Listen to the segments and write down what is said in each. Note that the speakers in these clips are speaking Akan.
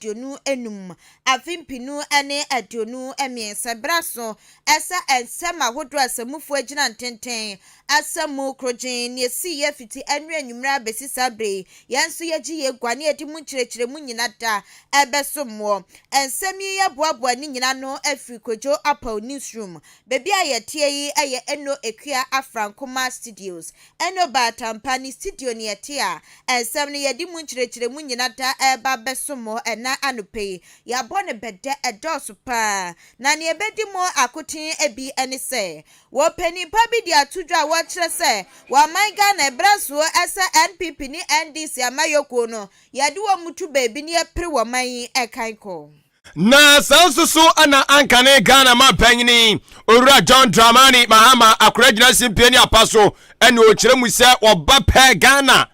aduonu enum afimpinu ene aduonu emiensa braso esa ensema hodo asamufu agina ntenten asamu krojen ne si ye fiti enwe anwumra besi sabre yanso yeji ye gwane edi mu nkyerɛkyerɛ mu nyina da ebesomo ensemi ye boaboa ni nyina no afri kojo apau newsroom bebi ayetie yi eye eno ekua afrankoma studios eno batampani studio ne yetia ensem ne yedi mu nkyerɛkyerɛ mu nyina da eba besomo ena anope ya bone bede edoso pa na ne ebedi mo akotin ebi ene se wo pani pa bi dia tudwa wo kyerɛ se wa manga na braso ese NPP ni NDC amayoko no yade wo mutu baby ni epre wo man ekanko na sansusu ana ankane Ghana ma panyini Owura John Dramani Mahama akoragina simpiani apaso ene o kyerɛ mu se oba pɛ Ghana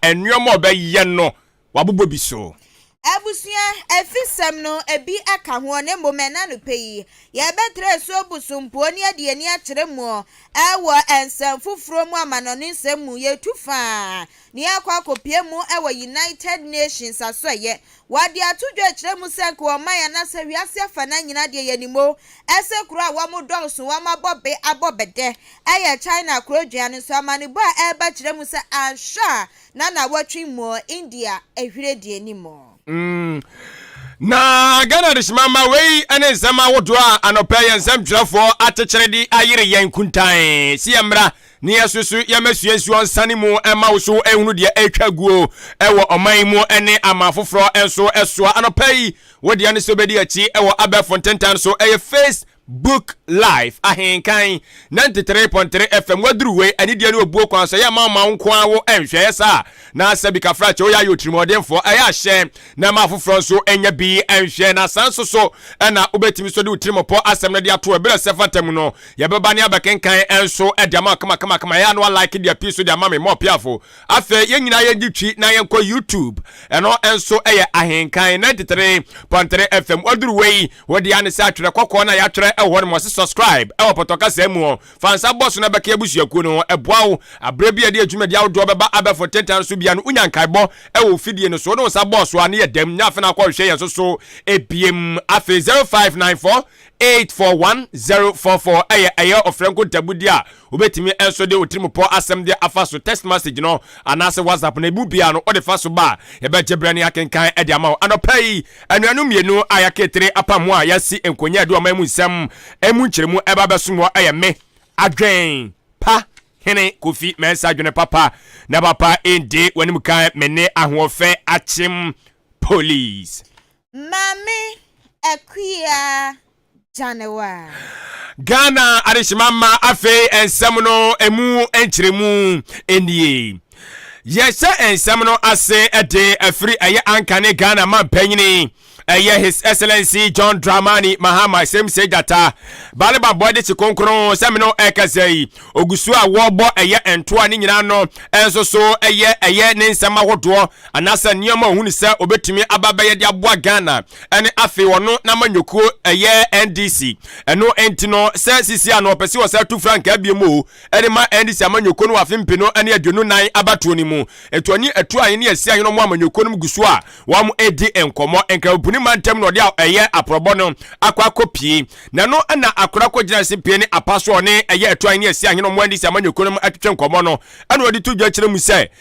enyomo bɛyɛ no wabobɔ bi so Abusua efisem no ebi aka ho ne momena no peyi ye betre so busumpo ni ade ni akyere mu ewo ensem fufuro mu amanoni nsem mu ye tufa ni akwa kopie mu ewo United Nations asoye wade atudwa akyere mu senko o man ya na se wiase afa na nyina de ye nimo ese kura wa mu donso wa mabobe abobede eye China kurodua no so amane bo a eba kyere mu se ansha na watwi mu India ehwire de nimo na Ghana rishmama wei ane zama wodo a anopa yensam twerefo atekyere di ayire yen kuntan si yemra ni asusu yamesuensu onsane mu ema wo so ehunu de etwaguo ewo oman mu ene amafoforo enso esoa anopa yi wodi ane so bedi achi ewo abefontentan so eye Facebook Live Ahenkan 93.3 FM wadruwe ani dia ne obuo kwan so ya ma nko awo enhwe sa na sabika frache oya yotrimodemfo aya hye na ma foforo so enya bi enhwe na sanso so na obetimi so de utrimopo asem na de ato ebere sefantem no ye beba ne abekenkan enso edama kama ya no like dia piso dia mama mo piafo afa ye nyina ye gitwi na ye nko YouTube eno enso eye Ahenkan 93.3 FM wadruwe wodi ane sa atwere kokko na ya atwere ehore mo subscribe ewo potoka semu fansa boss na beka ebusuaku no eboawo abrebi ade adwuma de awdo beba abefo tentan so bia no unyankaibo ewo fidie no so no sa boss wa ne yedam nya afena kwa hwe ye so ebiem afe 0594 841044 eye ofrenko tabudi a obetimi enso de otirimopo asem de afaso text message no anase WhatsApp na ebu bia no ode faso ba ye be jebrani akenkan e de amawo anopai anuanu mienu ayaketere apamu a yasi enkonya de omamu nsem emu nkyeremu eba besomo eye me adwen pa hene Kofi mensa adwene papa na papa ende wanim kan mene ahofe achim police mami akuya Janewa Ghana arishimama afe ensem no emu enkyeremu enie yese ensem no ase ede afri aye ankane Ghana man panyini His Excellency John Dramani Mahama same say data baleba boy de chikonkron semino ekazei ogusu a wobo ento ani nyina no enso so ne nsema hodo anasa nioma hunu se obetumi ababaye de aboa Ghana ene afi wono na manyoku NDC eno entino se sisi ano pese wo se 2 franc abiemo ene ma NDC amanyoko no afimpino ene aduonu nan abatuo ni mu etuani etu ayi ne asi ayi no mo amanyoko no gusu a wa mu edi enkomo enka ni mantem no dia aprobo no akwa kopie na no na akora ko gina simpie ni apaso ne etu an ne asi aheno mo andi si amanyoko no atwetwe nkomo no ana odi to dwa kire mu se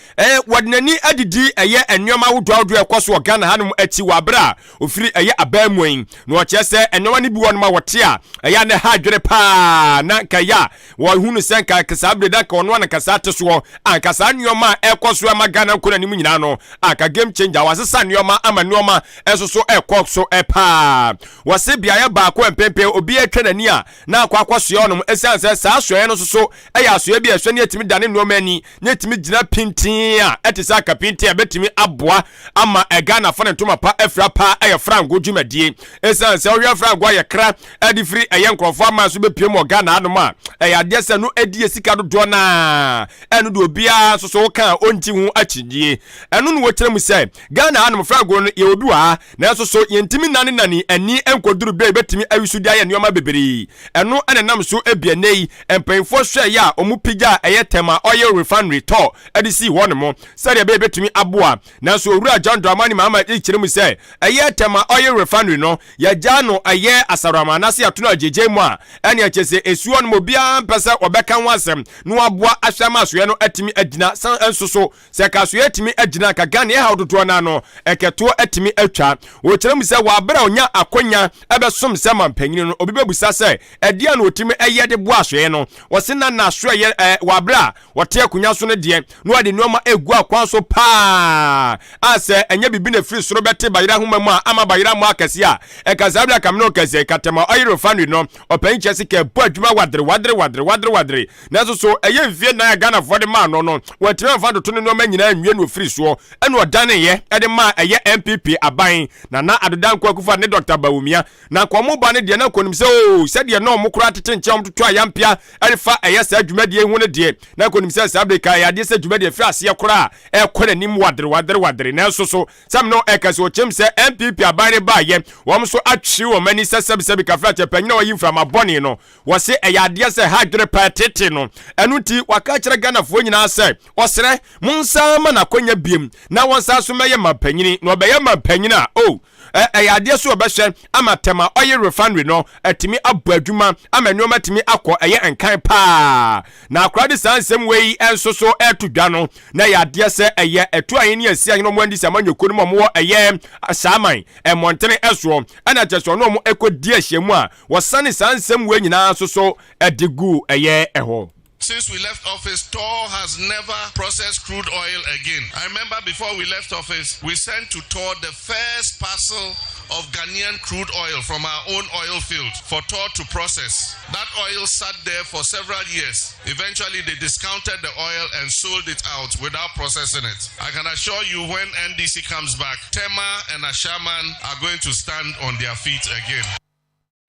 wadnani adidi enwoma wodo ekoso Ghana hanum ati wabra ofiri abamuin no o chese enwoma ni bi won ma wote a ne ha dwere pa na kaya wo hunu se nka kasabre da ka ono na kasate so anka sa nwoma ekoso ama Ghana nkona ni mu nyina no aka game changer wasesa nwoma ama nwoma eso ekokso epa wase biaye ba ko empempe obi atwanani a na akwaso yonom esanse sa asoye no so asoye bi ahwe ne atimi dane nwoma ani ne atimi gina pintin a etisa ka pintin a betimi aboa ama Ghana fa ne ntoma pa afra pa frango dwumadie esanse ohwe frango aye kra adifiri nkrofo ama so bepiem Ghana anoma ade se no adi esika dodo na enu do bia so kan onti hu achidie eno no wo kyerɛ mu sɛ Ghana hanom frago no ye odu ha na so so yentimi nane ani enkoduru bre betimi awisu dia ye nneoma bebree eno ene nam so ebianei empanfo hwɛ ya omupigya eye tema oil refinery to edisi won mo sɛde be betimi aboa na so owura John Dramani Mahama kyerɛ mu sɛ eye tema oil refinery no ya gya no eye asarama na se atono ajeje mu a ene akyese esuo no bia mpɛsɛ obɛka ho asɛm no aboa ahwama soye no atimi agina san ensoso sɛ ka soye atimi agina ka Ghana ye ha dodo na no eketo atimi atwa wo kyerɛ mu sɛ wa abra onya akonya ebesom sɛ mampanyini no obi bebusa sɛ ɛdeɛ no otimi ɛyɛ de boa soye no wɔse na soye wa abra wɔte akonya so no de no ade nneoma egu akwan so pa asɛ ɛnya bibi na firi soro bɛte bayira homa mu a ama bayira mu akɛse a ɛkasabla kamno kɛse katema oil refinery no ɔpanyin kyɛse kɛ bo adwuma wadre na so ɛyɛ mfie na Ghana for the man no wɔtimi fa doto no nneoma nyina nwie no firi so ɛna ɔdane yɛ ɛde ma ɛyɛ MPP aban na adodan kwakufa ne Dr. Bawumia na komo ba ne de na konim sɛ o sɛ de na ɔmokora tete nkyɛm toto ayampia ɛrefa ɛyɛ sa adwumadie hu ne de na konim sɛ sabrika ya de sɛ adwumadie fi ase kora ɛkɔ nanim wadre na so sam no ɛkase ɔkyem sɛ MPP aban ne ba yɛ wɔm so atwi wɔ mani sɛ sɛbi kafra kyɛ panyina wɔyi mframa bɔne no wɔse ɛyɛ adeɛ sɛ hadwere pa tete no ɛno ti waka kyerɛ Ghana fo nyinaa sɛ ɔsrɛ monsa ma na konya biem na wɔnsa so mɛyɛ mampanyini na ɔbɛyɛ mampanyina o adeɛ so ɔbɛhyɛ ama tema oil refinery no atimi abɔ adwuma ama nneoma timi akɔ ɛyɛ enkan pa na akora de sansɛm wei enso so ɛto dwa no na yɛ adeɛ sɛ ɛyɛ ɛto ayi ne asi ayi no mo andi sɛ manyoko no mo ɛyɛ saaman ɛmontene ɛsoɔ ɛna kyɛso no mo ɛkɔdi ahyɛmu a wɔsane sansɛm wei nyinaa so ɛdigu ɛyɛ ɛhɔ. Since we left office, Tor has never processed crude oil again. I remember before we left office, we sent to Tor the first parcel of Ghanaian crude oil from our own oil field for Tor to process. That oil sat there for several years. Eventually, they discounted the oil and sold it out without processing it. I can assure you when NDC comes back, Tema and Ashaman are going to stand on their feet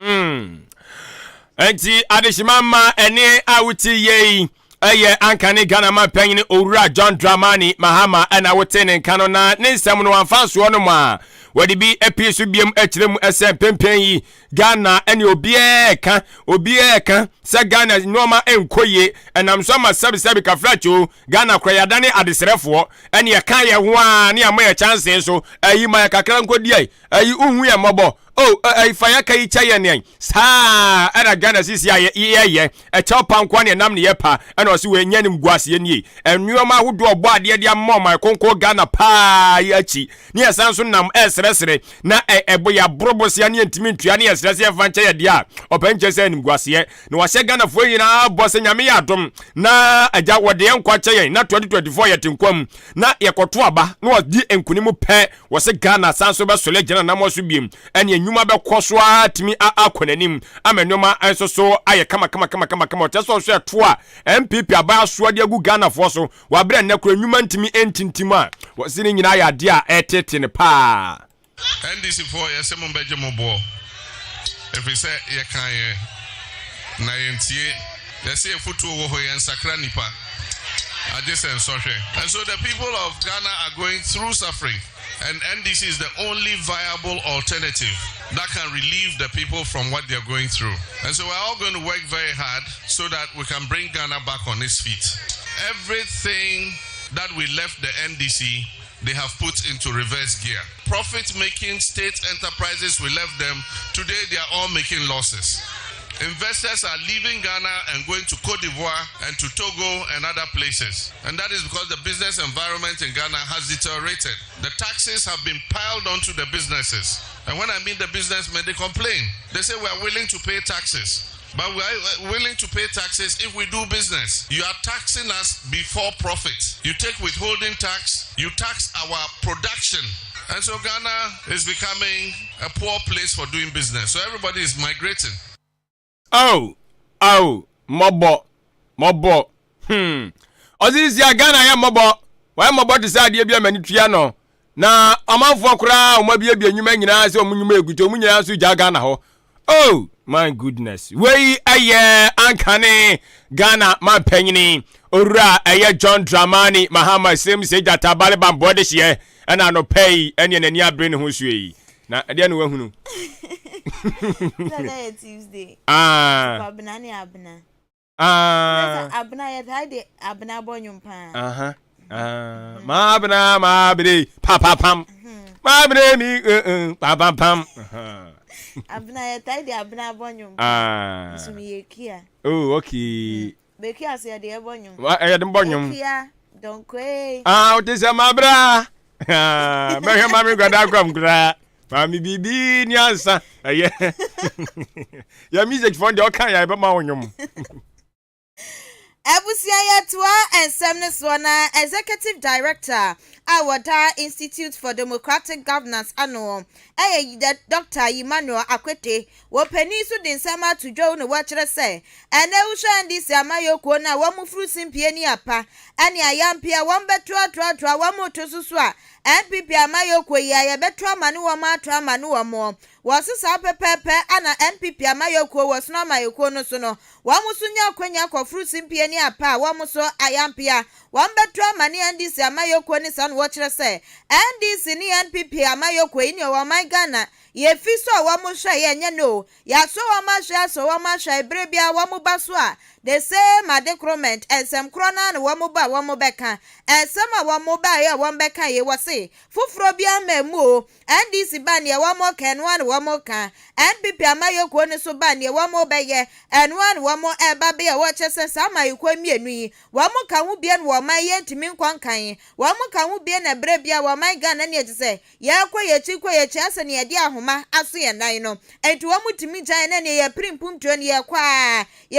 again. Enti adeshimama ene awuti yei eye ankane Ghana mampanyini owura John Dramani Mahama ana wote ne nkano na ne nsɛm no amfanso no ma wadi bi episu biem ekyerem ese pempen yi Ghana ene obieka se Ghana noma enkoye enam so ma sabi kafracho Ghana kroyadane adesrefo ene ye kan ye ho a ne amaye chance so ayi ma kakra nkodi ayi uhu ye mobo fire kai chaye ne sa era Ghana sisi ye echa pankwa ne nam ne ye pa ena o se we nya nim guase nie enwoma hodo obo ade de ammo ma konko Ghana pa yi achi ne esan so nam esresre na ebo ya brobosia ne ntimi ntua ne esresre fa nche ye de a opanche se nim guase ne wa se Ghana fo nyina bose nyame ya dom na aja wode enkwa chaye na 2024 ye tinkwam na ye koto aba na wodi enkunimu pe wo se Ghana sanso be sole gina na mo so biem ene nyuma be kwosoa timi akonanim amenoma enso so aye kama oteso so eto a MPP aba so de agu Ghana fo so wa bre na kro nyuma ntimi entintim a wo se ne nyina ya de a etete ne pa NDC for yesemo beje mobo if we say ye kan ye na yentie they say futu wo ho yen sakra nipa adjacent sorry. And so the people of Ghana are going through suffering, and NDC is the only viable alternative that can relieve the people from what they're going through. And so we're all going to work very hard so that we can bring Ghana back on its feet. Everything that we left the NDC, they have put into reverse gear. Profit-making state enterprises, we left them. Today, they are all making losses. Investors are leaving Ghana and going to Cote d'Ivoire and to Togo and other places. And that is because the business environment in Ghana has deteriorated. The taxes have been piled onto the businesses. And when I mean the businessmen, they complain. They say we are willing to pay taxes. But we are willing to pay taxes if we do business. You are taxing us before profit. You take withholding tax, you tax our production. And so Ghana is becoming a poor place for doing business. So everybody is migrating. Mobo. Ozisi ya Ghana ya mobo. Wa mobo decide ye bia manitua no. Na amanfo kura o mabia bia nyuma nyina se o munyuma eguto munyina so ja Ghana ho. My goodness. Wey aye ankane Ghana man penyini ora aye John Dramani Mahama same say jata bale bambo de hye na no pay ene nani abre ne ho suyi na de na wahunu Today Tuesday abna ni abna abna ya tade abna bonyum pa ma bre pam ma bre mi pam abna ya tade abna bonyum sumi yekia oh okay bekia se de bonyum e de bonyum yekia donkwe o te se ma bra me ma mi gwada kwam kra ma mi bibi ni ansa ya music fund de o kan ya be ma wonyum Ebusia Yatwa and Semneswana, Executive Director, Awada Institute for Democratic Governance Annual, Dr. Emmanuel Akwete, Wopenisu din Sama to Joe no watcher say, and Eusha and this Yamayo Kona, one more fruits in Pieniapa, and Yampia, one betra, one more to Suswa, and Pipia Mayoko, ya betra manua matra manua more. Was a sape pepe ana MPP Amayoko was not my okono sono. Wamusunya kwenya kwa fruits in pienia pa, wamuso ayampia. Wambetra mani and this Amayoko ni san watcher say. And this in NPP Amayoko in your Ghana. Ye fiso wamusha ye no. Ya so wamasha ebrebia wamubaswa. The same decrement and some crona and wamuba wamubeka. And some wamuba ya wambeka ye wase. Fufrobia memo. And this ibania wamo ken one wamoka. And pipi Amayoko ne so bania wamo beye. And one wamo ebabe a watches and sama you kwa mienui. Wamoka wubien wamaye timin kwankai. Wamoka wubien a brebia wamaigan and yet say. Ya kwa ye chikwa ye chasa ni adia huma asu ya naino. And to wamu timija and ye prim pumptron ye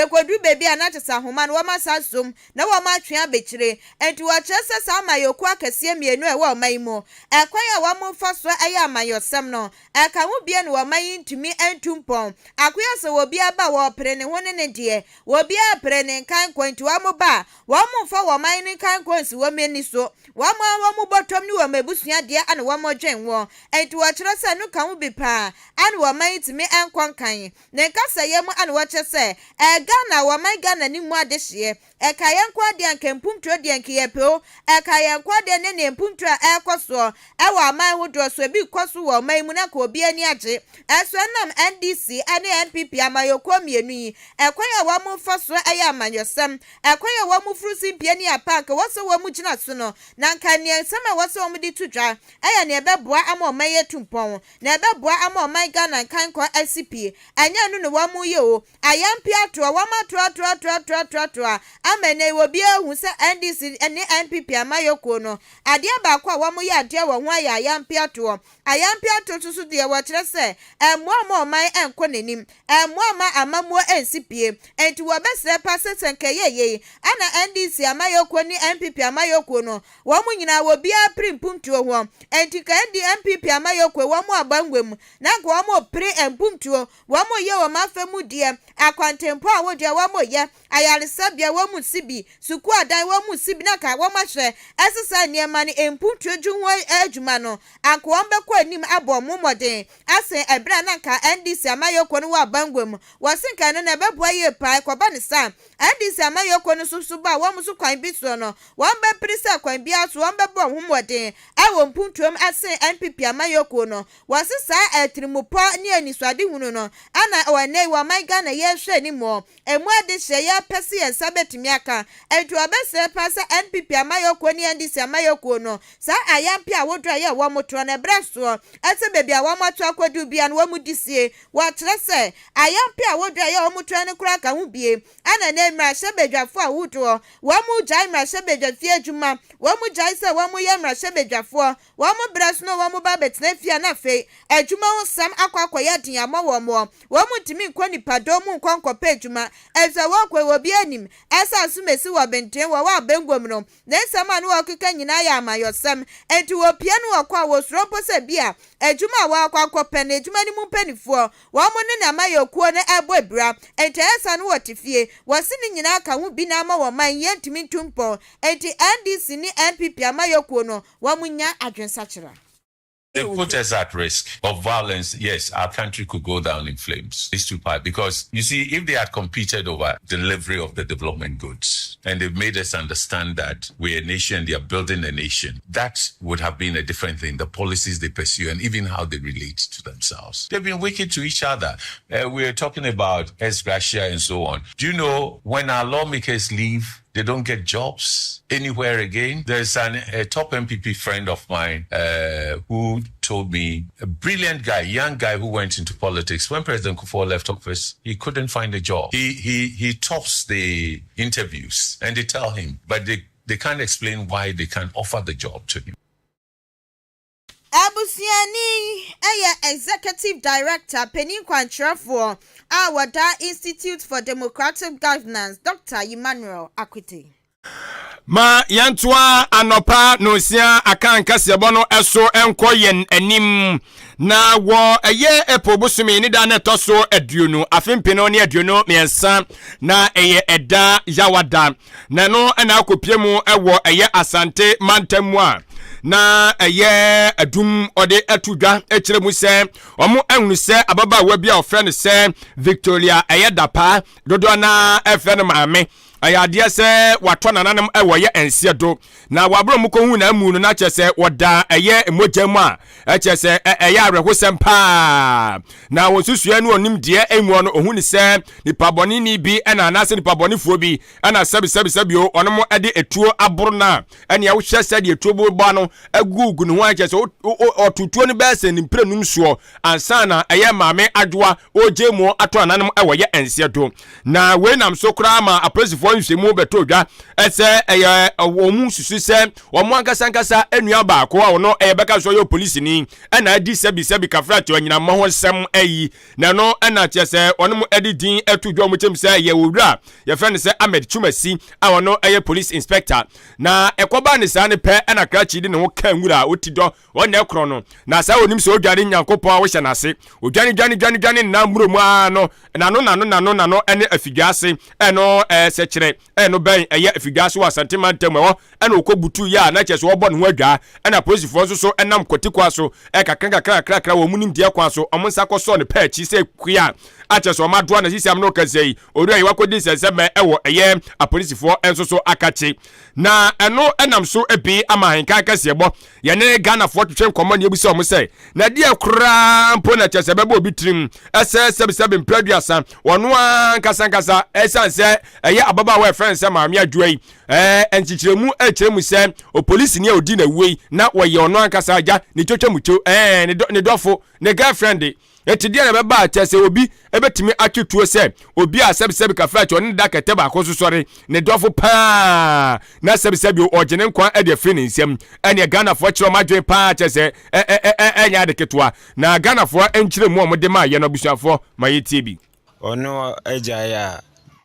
kwa du baby anatasa huma wama sasum na wama tria bechire. And to a chasa sama yokwa kasie mienu e wa maimo. E kwa ya wamu faswa aya mayosam no. E ka wubien wamayin timi entumpon. Akuya so wobia ba wapre hone ne die wobia prene kan kwantu amoba wamu fa wamayin kan kwansu wameni so wamu bottom ni wamebusua die ana wamu dwen wo enti wachira se no kan bi pa ana wamayin timi enkwan kan ne kasa yemu ana wache se Ghana wamayin Ghana ni mu adehye kayen kwa de ankempumtro de ankiyepeo kayen kwa de ne empumtro ekoso wa aman hodo so bi koso wo man mu na ka obi ani age eso nam NDC ane NPP Amayoko mienu yi ekwaya wa mu faso aya amanyosem ekwaya wa mu frusi piani apak woso wa mu gina so no na nka ne sama woso wa mu di tudwa aya ne beboa ama omaye tumpon na beboa ama omai Ghana kan kwa SCP anya nu ne wa mu ye o ayampi ato wa ma to amene obi ehu se NDC ene NPP Amayoko no ade ba kwa wa mu ye ade wa ho aya ayampi ato susu de wa kire se emmoa omai enko nenim emmoa amamuo ensipie enti wo besre passe senkeye ana NDC Amayoko ni NPP Amayoko no wo mu nyina wo bia primpumtuo ho enti ka NPP Amayoko wo mu abangwem na ko wo mu pre empumtuo wo mu ye wo mafemu die akwantempo a wo de wo mu ye ayaresabia wo mu sibi suku adan wo mu sibi na ka wo mahwe esesa niema ni empumtuo ju ho adwuma no anko wo bekọ anim abo momoden ase ebra na ka NDC Amayoko no wa bangwem wasinka no na beboa ye pa kwaba ne sa NDC Amayoko no susu ba wo musu kwan bi so no wo be prisa kwan bi aso wo be bo homoden awo mpuntuom ase NPP Amayoko no wasisa etrimupo ni aniswade hunu no ana wane wa man Ghana ye hwe ni mo emu ade hye ya pese ye sabetimi aka etu obese pase NPP Amayoko ni NDC Amayoko no sa ayampi awodra ye wo motro na braso ese bebi a wo moto akodu bia no wo mudisie wa kire se ayampi awodra ye wo motro ne kura ka hu bie ana na mra hye bedwafo awudo wo mu jai mra hye bedwafie adwuma wo mu jai se wo mu ye mra hye bedwafo wo mu braso no wo mu ba betena fia na fe adwuma ho sam akwakoye den ama wo mo wo mu timi nkoni pado mu nkonkopa adwuma eze wo kwe wo bia nim esa asumesi wo benten wo wa bengwom no na nsama no wo keka nyina ya amayosam enti wo pia no wo kwa wo sropo se bia adwuma wa akwakopa na adwuma ni mu panifo wo mu ne na Amayoko ne ebo ebra enti esa no wo tifie wo se ni nyina ka hu bi na ama wo man yentimi ntumpo enti NDC ni NPP Amayoko no wo mu nya adwensachira They put us at risk of violence. Yes, our country could go down in flames. These two parts, because you see, if they had competed over delivery of the development goods and they've made us understand that we're a nation, they are building a nation, that would have been a different thing. The policies they pursue and even how they relate to themselves. They've been wicked to each other. We're talking about ex gratia and so on. Do you know when our lawmakers leave, they don't get jobs anywhere again? There's a top MPP friend of mine who told me, a brilliant guy, young guy who went into politics. When President Kufuor left office, he couldn't find a job. He tops the interviews and they tell him, but they can't explain why they can't offer the job to him. Abusiani, Executive Director, Penny Kwantrafo, our Institute for Democratic Governance, Dr. Emmanuel Akwete. Ma yantua anopa no sia akan Kasiebo no eso enko yen anim na wo eye epobusumi ni da na toso aduonu afempene ne aduonu miensa na eye eda yawada na no na akopiemu ewo eye asante mantamu a na eye adum ode atudwa ekiremu se omo ehunu se ababa wa bia ofre ne se Victoria eye dapa dodo na efe ne maame ayade se wato nananam ewoye ensiedo na wabro mu ko hu na amu no na chese woda eye emojam a chese eye arehosem pa na wosusua no onim de emu no ohuni se nipa boni ni bi na anase nipa boni fuo bi na sebi o onom ede etuo aboro na ene ya wo hwese de etuo bo ba no agugu no ho chese otutuo ni be se ni prenum so ansa na eye maame adwoa ojemu ato nananam ewoye ensiedo na we nam so kra ma apresifo nhwemu betodwa ese eye omu susu se omu ankasa enua ba ko a ono beka so yo police ni na adi sebi kafra che onyina mo ho sem ayi na no na che se onom edidin atudwa mu chem se ye wura ye friend se Ahmed Chumasi a ono police inspector na ekoba ne sa ne pe na krachi di ne ho kan wura otido wona ekro no na sa onim se odware nyankopon a wo hye na se odwane na muromu a no nano ene afigase eno se kire eno ben eye afigase wa santimantem wo ena okobutu ya na cheso wo bɔ ne ho adwa ena police fo so enam kotikwa so kakra wo munim die kwa so omonsa koso ne pa chi se kua acheso madoa na sisiam no kasei ori ayi wakodi seseme ewo eye apolice fo enso so akachi na eno enam so ebi ama Ahenkan Kasiebo ye ne Ghana fo twetwe nkomo ne ebusi omse na die kura mpo na chese bebo obi trim ese sebi mpraduasa wono ankasa esanse eye ababa wa friend se maame adwai enchichiremu echiremu se o police ni odi na wei na wo ye ono ankasa aja ni twetwemucho ne dofo ne girlfriend etidia na beba atese obi ebetimi atwetuo se obi a sebi kafra che oni da kete ba ko sosore ne dofo pa na sebi ogene nkwan e de free nsem ene Ghana fo kiro madwen pa atese enya de ketwa na Ghana fo enchiremu omde ma ye no busuafo ma yetibi ono ejaya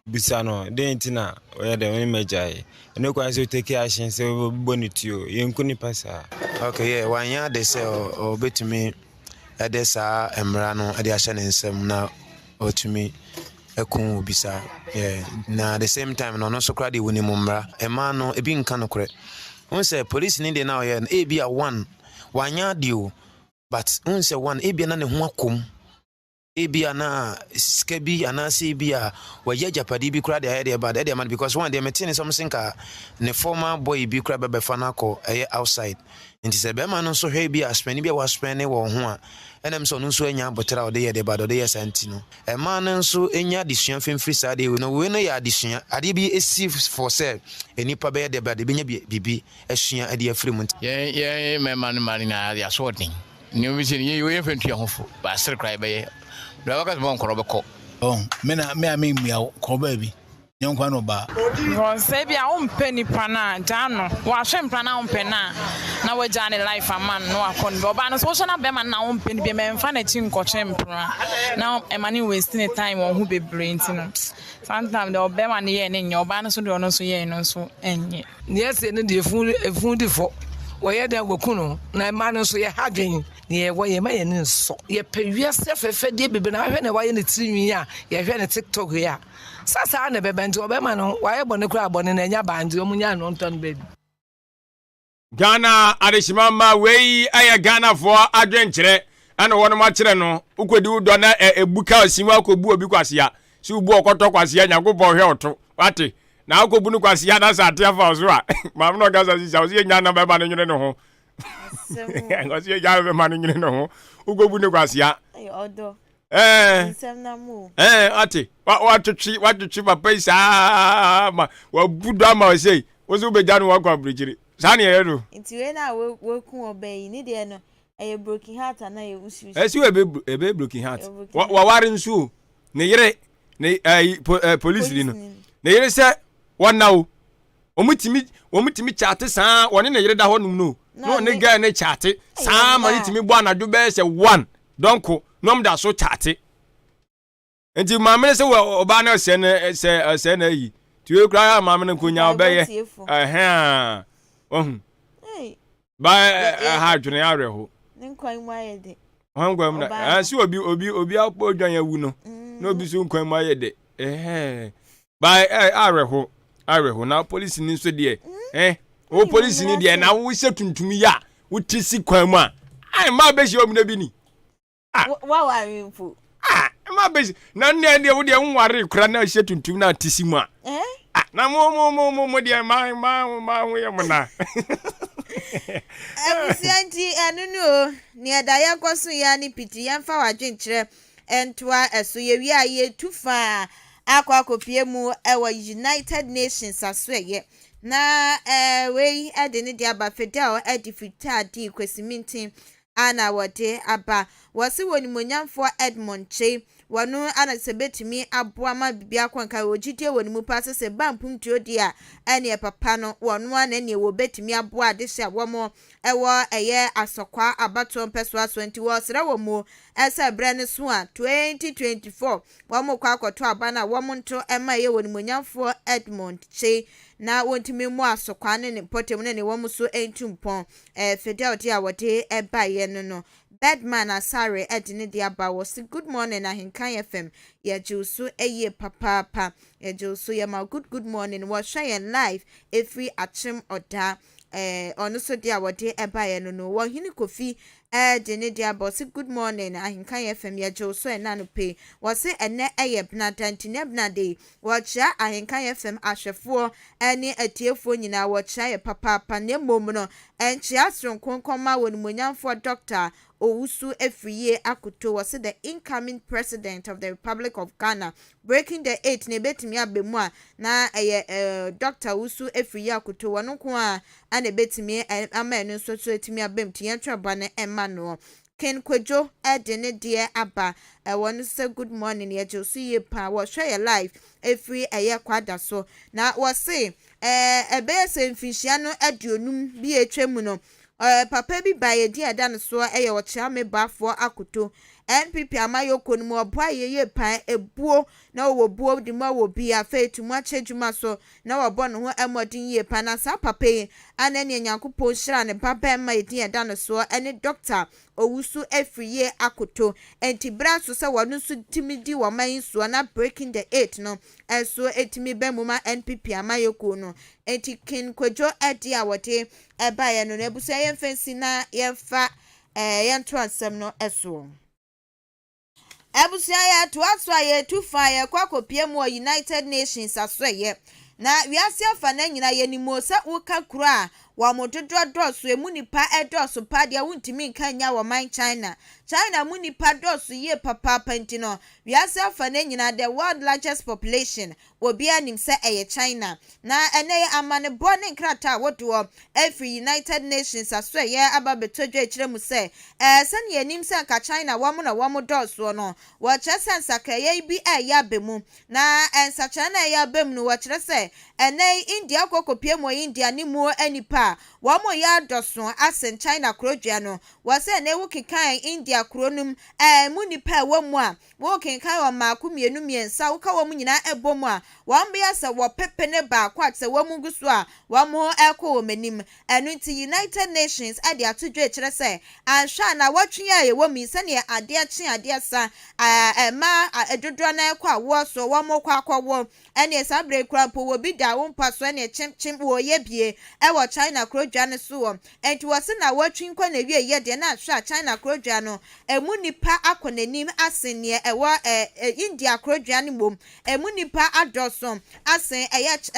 bisano dentina oya de oni mejaye no kwa so take action se bonitio yenkuni pasa. Okay, yeah, wanya de se obetumi edesa emra no ade ahye ne nsem na otumi ekun obisa. Yeah, na the same time no so kra de woni mumra ema no ebi nka no kre unse police ni de na oya e bia one wanya dio but unse one e bia na ne ho akom ebia na skebi anase ebia waye japadi bi kra de head about de man because one dey meeting something ka ne former boy bi kra bebe fana ko outside nti se be man so hwe bi aspeni bi was spend wo ho a enem so no so anya botra o de ye de bad o de ye santi no e man nso enya disua femfiri sa de no we no ya disua ade bi esi for sale enipa be de bad be nya bibi asua ade afiri mu ye me man na ya sorting ni obi se ni ye fentua hofo ba sir cry be Bravo ka bon korobeko. Me mia koba bi. Nyankwa no ba. Say bia umpe nipa na jano. Wa hwempra na umpe na we jane life man no akon. Oba no so na be man na umpe ni be memfa na chi nkochempra. Na emani wasting time on hu bebre ntino. Sometimes the obe man ye ne nya oba no so de ono so ye no so enye. Yes, ne de efun de fo. Where they were kuno, na man so ye hadwin, near where ye may in so. Ye pay yourself a fair day, but I went away in the 3 year, ye ran a TikTok here. Sasa never been to a man, why I want to grab on in a band, your munya non ton baby. Ghana adeshimama wei aya Ghana for adwenkyere ana wono ma kyere no ukodi udo na ebuka osinwa akobu obi kwasia si ubu okoto kwasia nyagobọ hwe oto wate na akobu nu kwasia na sa atia fa ozo a mam no gaza si sa osi nya na beba no nwene no ho ngosi nya beba no nwene no ho ukobu nu kwasia odo ate watutwi papa isa ma wabudo ama osei ozo beja no wakwa bridge Sani edo. Nti we na we ku obey ni de no e broken heart na e usu. Esi we be broken heart. Wa ware nsu ne yere ne police ni no. Ne yere se wona wo. Omutimi chate saa woni ne yere da honum no. No ne guy ne chate saa ma ni timi bo anadwo be se 1. Donko nom da so chate. Nti maame se oba na se na yi. Ti we kra maame ne konya obeye. Ba ha dwene areho nkwan mu ayede hangwam na si obi apo dwan ya wu no na obi so nkwan mu ayede ba areho na police ni so de o police ni de na wo hye tuntum ya wo tisi kwan mu a ai ma be hye obi na bi ni wa ware mfu ma be na ne de wo de nware kura na hye tuntum na tisi mu a na mo de ma ho ye mo na Ebusianti anunu ni adaya kwaso ya ni piti yamfa wadwenkyere entwa eso ye wi aye tufa akopie mu ewa United Nations asweye na we ade ne dia ba fedal edifita di kwesimintin ana wode aba wose wonimonyamfo Edmond Che wanu ana sebetimi aboa ma bibia kwanka ogidie wonimu pase se bampumtuo dia ene papa no wanu ana ne wo betimi aboa de hye awomo ewo eye asokwa abato mpeso aso nti wo sere wo mu ese bre ne so a 2024 womo kwa akoto abana womo nto ema ye wonimonyamfo Edmond Che na wontimi mu asokwa ne potem ne womo so entumpon fidelity a wote eba ye no Bedman Asare edine di aba was good morning Ahenkan FM ya jusu eye papa ya jusu ya ma good morning was share live every achim oda ono so dia wode eba ye no wo hini kofi edine di aba was good morning Ahenkan FM ya jusu na no pe was ene eye bnadanti ne bnade wo cha Ahenkan FM ahwefo ene atiefo nyina wo cha ye papa ne mom no enchi asron konkoma wonimonyamfo doctor Owusu Efriye Akuto was the incoming president of the Republic of Ghana, breaking the 8 ne betimi abemua na Dr. Owusu Efriye Akuto wanu kwa ane betimi amenu so etimi abem tiyantwa bane emmanuel Ken Kwejo edene die aba wanu say good morning ye josu ye pa wo share live every kwada so na wo say ebe se mfinhia no aduonum bi etwemu no papa bi ba ye di ada no so wo kya me bafo akoto NPP amayoko no mo boa ye pan ebuo na wo buo di mo wo bi afetu mo achedwuma so na wo bo no ho emodin ye pan na sa papa yi anani nyankopon hira ne papa ma ye di ada no so ene doctor Owusu Efriye Akoto enti bra so se wonu so timidi wo man so na breaking the 8 no eso etimi bemuma NPP amayoko no enti Ken Kwejo edi awote eba ye no na ebuso ye mfensi na ye fa yanto asem no eso Ebusia ya tuatwa ye tufa ye kwakopie mu United Nations asweye na wiase afa na nyina ye nimo se woka kura wa modododoso emu nipa edoso pa dia wuntimi nkanya wo man China mu nipa doso ye papa pantino wiase afa na nyina the world largest population obi anim se eye China na ene amane bone nkrata wodo every United Nations asweye ababetodwe kiremu se sane ye nim se nka China wamo na wamo doso no wo chese nsakaye bi ya bemu na ensacha na ya bemu no wo kire se ene India kokopie mo India ni mu anipa wamo ya doso asen China krodua no wase na ewu kikan India kronum mu nipa wamu a wo kinkan wa maako mienu miensa wo ka wamu nyina ebomu a wambia se wo pepe ne ba kwa se wamu guso a wamo eko manim enu nti United Nations ade atodwe kire se anhwa na watwea ye wami se ne ade achi ade sa ma edodo na ekwa wo so wamo kwakwo ene sabre krampo wo bi da wo mpa so ene chimchim wo ye bie e wo China China krodwa ne so enti wose na watwin kwa na wie ye de na hwa China krodwa no emu nipa akonanim asen ne ewo India krodwa ne mom emu nipa adosom asen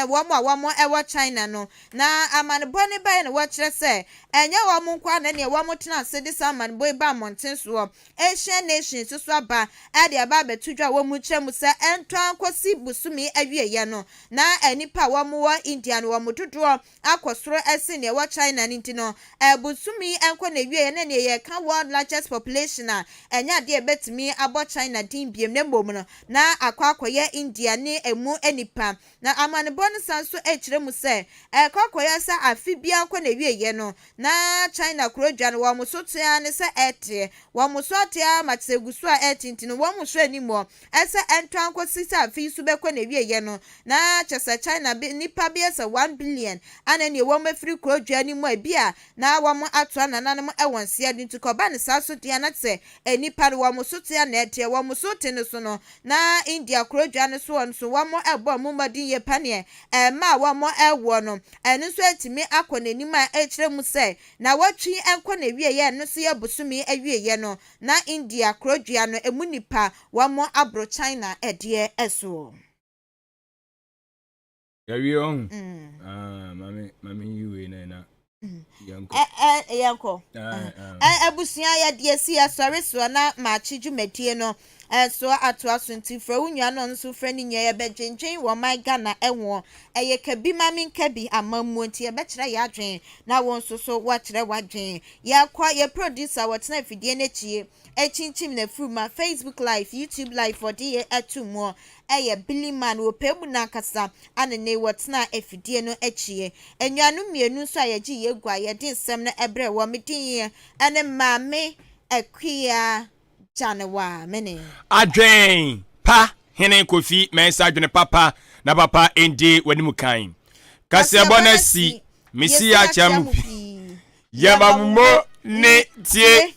wo mo ewo China no na amanbo ne ba na wo kire se enye wo mo kwa na ne wo mo tena se de saman boy ba mountain so Asian nation so aba ade aba betudwa wo mu kyeremu se entwan kosi busumi awie ye no na enipa wo mo wo India no wo mo dodo akosoro ese ne wo China ninti no busumi enko na wie ne ye ka world largest population a enya de betimi abo China din biem ne mbom no na akwakoye India ne emu enipa na amanebo no sanso kyeremu se kwakoye sa afibia enko na wie ye no na China krodwa no wo mo so tia ne se ete wo mo so tia matsegusu a etinti no wo mo so animo ese entwan kosi sa afi su bekọ na wie ye no na chesa China nipa bia se 1 billion ana ne wo mafiri krodwa animo abia na wo mo ato ananan mo ewonse adi ntukoba ne saso tia na tse enipa no wo mo so tia na ete wo mo so te ne so no na India krodwa ne so won so wo mo ebo mo madin ye pane ma wo mo ewo no eno so atimi akonanim a ekiremu se na watwi enko na wie ye no so ye busumi awie ye no na India krodwa no emu nipa wo mo abro China edie eso yawie on mami yuwe na yanko abusia ya de si asore so na ma chijumedie no so ato asunti fra unwa no nso fra ni nya be dwenchen wo my Ghana enwo eye kabi mami kabi amammu nti ye be kire ya dwen na won so wa kire wa dwen ya kwa ye producer what na fidie na chie echinchim na fruma Facebook live YouTube live for the atumo eye Billy man wo pebu na kasa anene what na efidie no echie enwanu mienu so ayeji ye gwa ye din sem na ebre wo medin ene mame akwia Janewa mene adwen pa hene kofi mensa adwene papa na papa endi wanimu kan Kasiebo na si misi acham yamammo ne tie